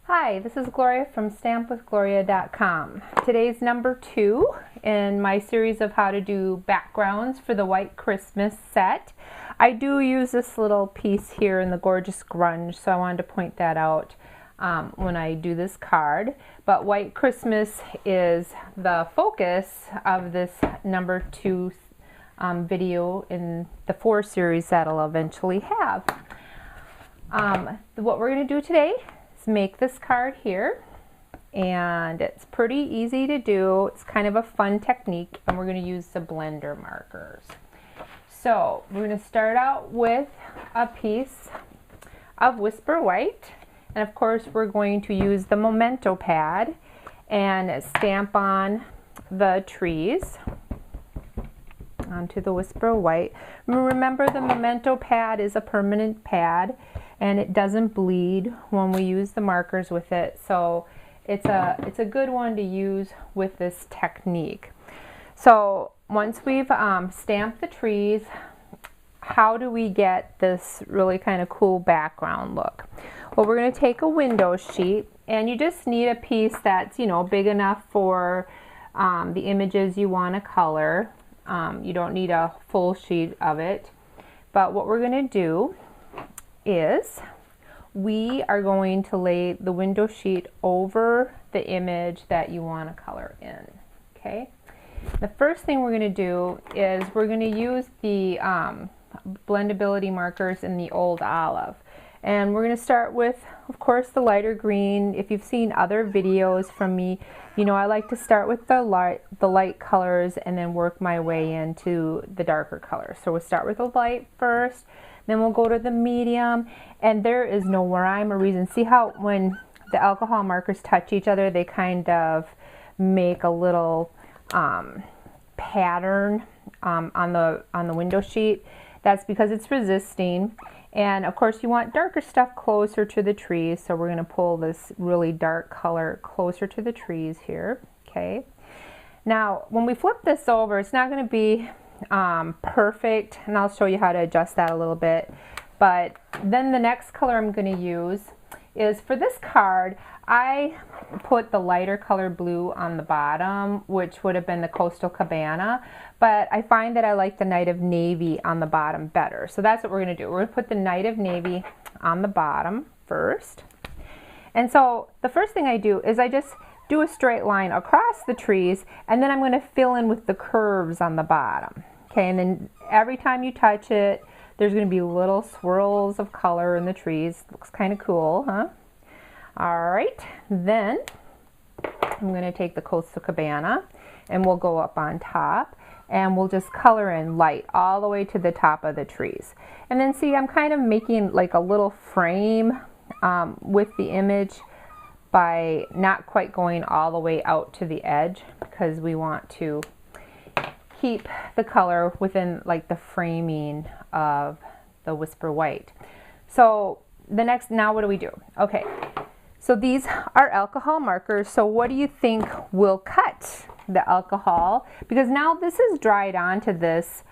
Hi, this is Gloria from stampwithgloria.com. Today's number 2 in my series of how to do backgrounds for the White Christmas set. I do use this little piece here in the Gorgeous Grunge, so I wanted to point that out when I do this card. But White Christmas is the focus of this number 2 video in the 4 series that I'll eventually have. What we're going to do today is make this card here, and it's pretty easy to do. It's kind of a fun technique, and we're going to use the blender markers. So we're going to start out with a piece of Whisper White, and of course we're going to use the memento pad and stamp on the trees onto the Whisper White. Remember, the memento pad is a permanent pad and it doesn't bleed when we use the markers with it, so it's a good one to use with this technique. So once we've stamped the trees, how do we get this really kind of cool background look? Well, we're going to take a window sheet, and you just need a piece that's, you know, big enough for the images you want to color. You don't need a full sheet of it, but what we're going to do is we are going to lay the window sheet over the image that you want to color in. Okay. The first thing we're going to do is we're going to use the blendability markers in the Old Olive, and we're going to start with, of course, the lighter green. If you've seen other videos from me, you know I like to start with the light colors and then work my way into the darker colors. So we'll start with the light first, then we'll go to the medium, and there is no rhyme or reason. See how when the alcohol markers touch each other, they kind of make a little pattern on the window sheet? That's because it's resisting. And of course you want darker stuff closer to the trees, so we're going to pull this really dark color closer to the trees here. Okay. Now when we flip this over, it's not going to be perfect, and I'll show you how to adjust that a little bit. But then the next color I'm going to use is, for this card, I put the lighter color blue on the bottom, which would have been the Coastal Cabana, but I find that I like the Night of Navy on the bottom better. So that's what we're going to do. We're going to put the Night of Navy on the bottom first. And so the first thing I do is I just do a straight line across the trees, and then I'm going to fill in with the curves on the bottom. Okay, and then every time you touch it, there's going to be little swirls of color in the trees. Looks kind of cool, huh? All right, then I'm going to take the Coastal Cabana and we'll go up on top, and we'll just color in light all the way to the top of the trees. And then see, I'm kind of making like a little frame with the image by not quite going all the way out to the edge, because we want to keep the color within like the framing of the Whisper White. So now what do we do? Okay, so these are alcohol markers. So what do you think will cut the alcohol? Because now this is dried onto this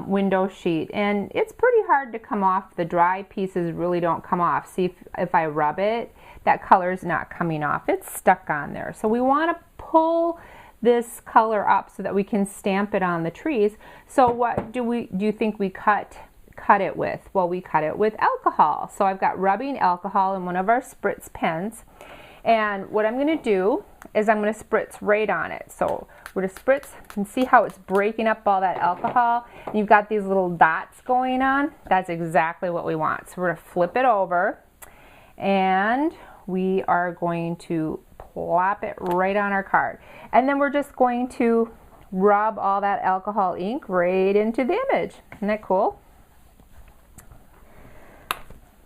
window sheet, and it's pretty hard to come off. The dry pieces really don't come off. See, if I rub it, that color is not coming off. It's stuck on there. So we want to pull this color up so that we can stamp it on the trees. So what do you think we cut it with? Well, we cut it with alcohol. So I've got rubbing alcohol in one of our spritz pens, and what I'm going to do is I'm going to spritz right on it. So we're going to spritz and see how it's breaking up all that alcohol, and you've got these little dots going on. That's exactly what we want. So we're going to flip it over, and we are going to plop it right on our card, and then we're just going to rub all that alcohol ink right into the image. Isn't that cool?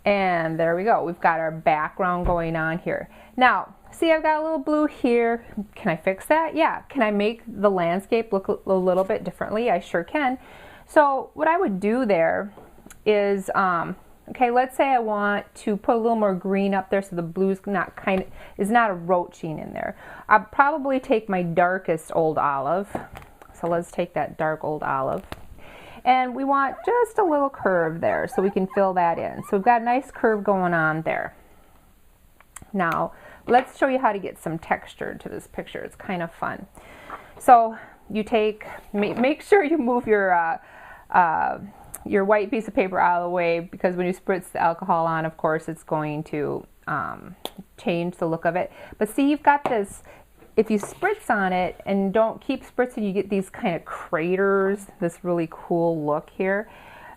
And there we go. We've got our background going on here. Now, see, I've got a little blue here. Can I fix that? Yeah. Can I make the landscape look a little bit differently? I sure can. So what I would do there is, okay, let's say I want to put a little more green up there so the blue's not roaching in there. I'll probably take my darkest Old Olive. So let's take that dark Old Olive. And we want just a little curve there so we can fill that in. So we've got a nice curve going on there. Now, let's show you how to get some texture to this picture. It's kind of fun. So you take, make sure you move your white piece of paper out of the way, because when you spritz the alcohol on, of course, it's going to change the look of it. But see, you've got this, if you spritz on it and don't keep spritzing, you get these kind of craters, this really cool look here.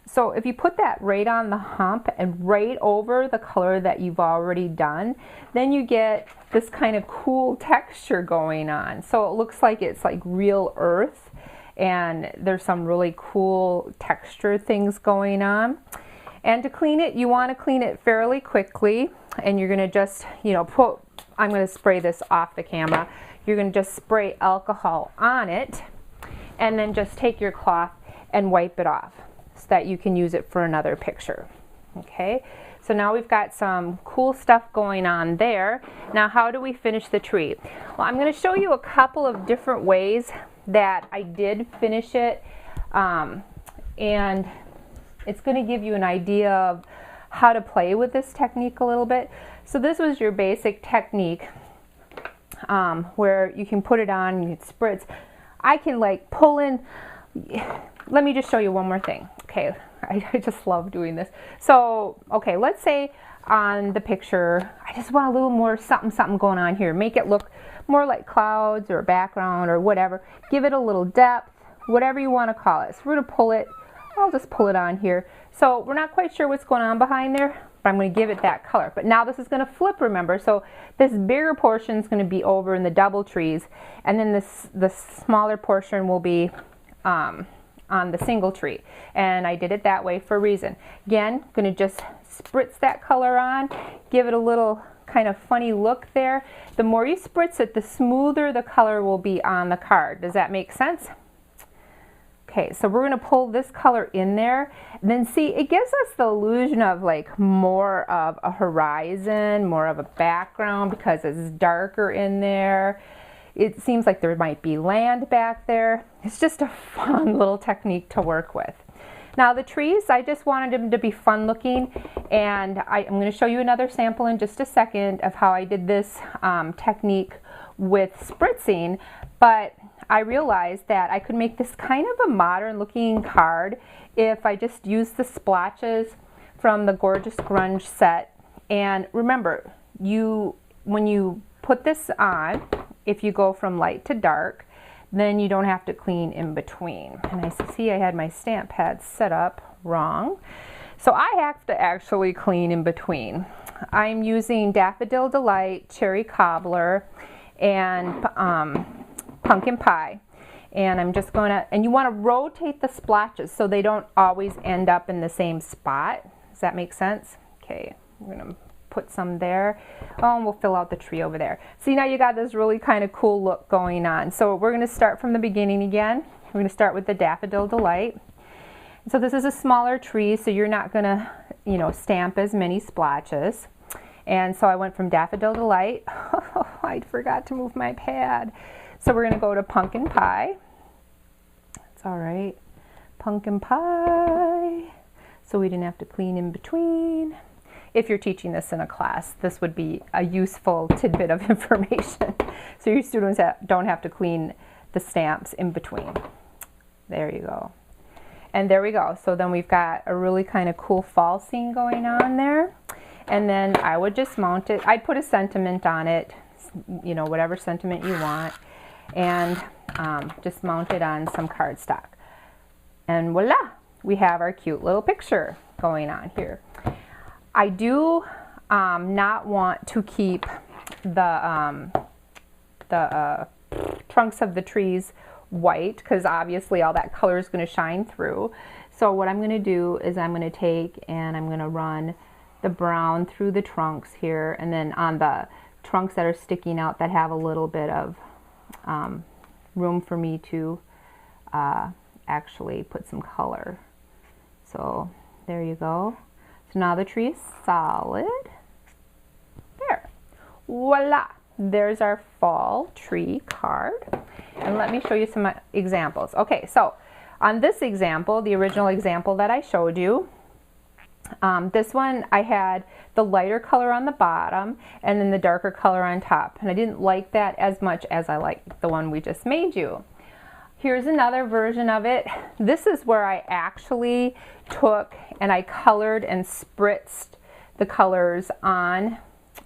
So if you put that right on the hump and right over the color that you've already done, then you get this kind of cool texture going on. So it looks like it's like real earth, and there's some really cool texture things going on. And to clean it, you want to clean it fairly quickly, and you're going to just, you know, I'm going to spray this off the camera. You're going to just spray alcohol on it, and then just take your cloth and wipe it off so that you can use it for another picture. Okay, so now we've got some cool stuff going on there. Now, how do we finish the tree? Well, I'm going to show you a couple of different ways that I did finish it, and it's going to give you an idea of how to play with this technique a little bit. So this was your basic technique, where you can put it on and you can spritz. I can like pull in, let me just show you one more thing. Okay, I just love doing this. So, okay, let's say on the picture, I just want a little more something going on here. Make it look more like clouds or a background or whatever. Give it a little depth, whatever you want to call it. So we're going to pull it, I'll just pull it on here. So we're not quite sure what's going on behind there, but I'm going to give it that color. But now this is going to flip, remember. So this bigger portion is going to be over in the double trees, and then the smaller portion will be on the single tree. And I did it that way for a reason. Again, going to just spritz that color on, give it a little kind of funny look there. The more you spritz it, the smoother the color will be on the card. Does that make sense? Okay, so we're going to pull this color in there. And then see, it gives us the illusion of like more of a horizon, more of a background, because it's darker in there. It seems like there might be land back there. It's just a fun little technique to work with. Now the trees, I just wanted them to be fun looking, and I'm going to show you another sample in just a second of how I did this technique with spritzing, but I realized that I could make this kind of a modern looking card if I just used the splotches from the Gorgeous Grunge set. And remember, when you put this on, if you go from light to dark, then you don't have to clean in between. And I see I had my stamp pad set up wrong. So I have to actually clean in between. I'm using Daffodil Delight, Cherry Cobbler, and Pumpkin Pie. And I'm just going to, and you want to rotate the splotches so they don't always end up in the same spot. Does that make sense? Okay, I'm going to put some there. Oh, and we'll fill out the tree over there. See, now you got this really kind of cool look going on. So we're going to start from the beginning again. We're going to start with the Daffodil Delight. So this is a smaller tree, so you're not going to, you know, stamp as many splotches. And so I went from Daffodil Delight. Oh, I forgot to move my pad. So we're going to go to Pumpkin Pie. It's all right. Pumpkin Pie. So we didn't have to clean in between. If you're teaching this in a class, this would be a useful tidbit of information. So your students don't have to clean the stamps in between. There you go. And there we go. So then we've got a really kind of cool fall scene going on there. And then I would just mount it. I'd put a sentiment on it, you know, whatever sentiment you want, and just mount it on some cardstock. And voila, we have our cute little picture going on here. I do not want to keep the trunks of the trees white, because obviously all that color is going to shine through. So what I'm going to do is I'm going to take and I'm going to run the brown through the trunks here, and then on the trunks that are sticking out that have a little bit of room for me to actually put some color. So there you go. So now the tree is solid. There. Voila! There's our fall tree card. And let me show you some examples. Okay, so on this example, the original example that I showed you, This one I had the lighter color on the bottom and then the darker color on top, and I didn't like that as much as I like the one we just made you. Here's another version of it. This is where I actually took and I colored and spritzed the colors on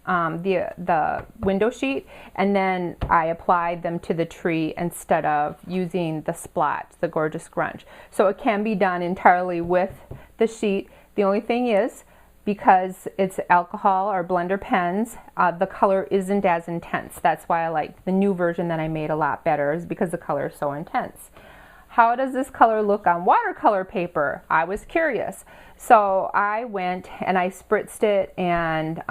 the window sheet, and then I applied them to the tree instead of using the splotch, the Gorgeous Grunge. So it can be done entirely with the sheet. The only thing is, because it's alcohol or blender pens, the color isn't as intense. That's why I like the new version that I made a lot better, is because the color is so intense. How does this color look on watercolor paper? I was curious. So I went and I spritzed it and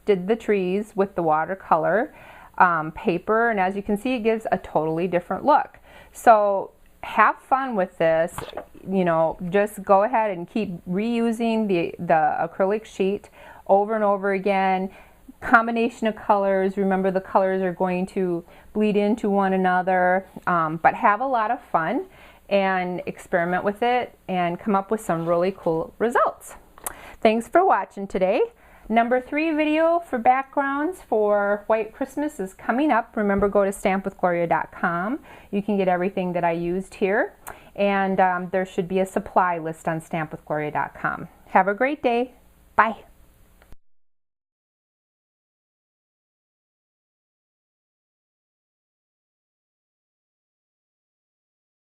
did the trees with the watercolor paper, and as you can see, it gives a totally different look. So have fun with this. You know, just go ahead and keep reusing the acrylic sheet over and over again. Combination of colors. Remember, the colors are going to bleed into one another, but have a lot of fun and experiment with it and come up with some really cool results. Thanks for watching today. Number 3 video for backgrounds for White Christmas is coming up. Remember, go to stampwithgloria.com. You can get everything that I used here, and there should be a supply list on stampwithgloria.com. Have a great day. Bye.